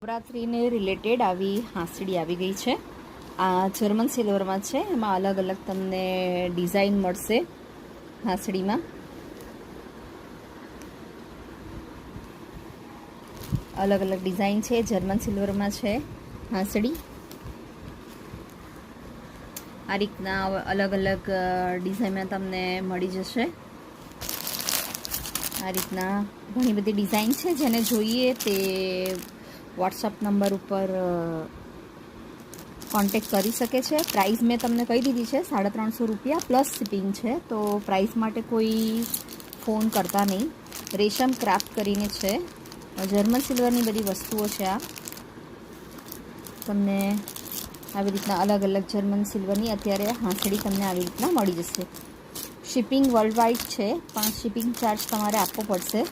નવરાત્રિને related આવી હાંસડી આવી ગઈ છે. આ જર્મન સિલ્વરમાં છે. એમાં અલગ અલગ તમને ડિઝાઇન મળશે. હાંસડીમાં અલગ અલગ ડિઝાઇન છે. જર્મન સિલ્વરમાં છે હાંસડી. આ રીતના અલગ અલગ ડિઝાઇનમાં તમને મળી જશે. આ રીતના ઘણી બધી ડિઝાઇન છે. જેને જોઈએ તે વોટ્સઅપ નંબર ઉપર કોન્ટેક્ટ કરી શકે છે. પ્રાઇસ મેં તમને કહી દીધી છે, 350 રૂપિયા પ્લસ શિપિંગ છે. તો પ્રાઇસ માટે કોઈ ફોન કરતા નહીં. રેશમ ક્રાફ્ટ કરીને છે. જર્મન સિલ્વરની બધી વસ્તુઓ છે. આ તમને આવી રીતના અલગ અલગ જર્મન સિલ્વરની અત્યારે હાંસડી તમને આવી રીતના મળી જશે. શિપિંગ વર્લ્ડ વાઇડ છે, પણ શિપિંગ ચાર્જ તમારે આપવો પડશે.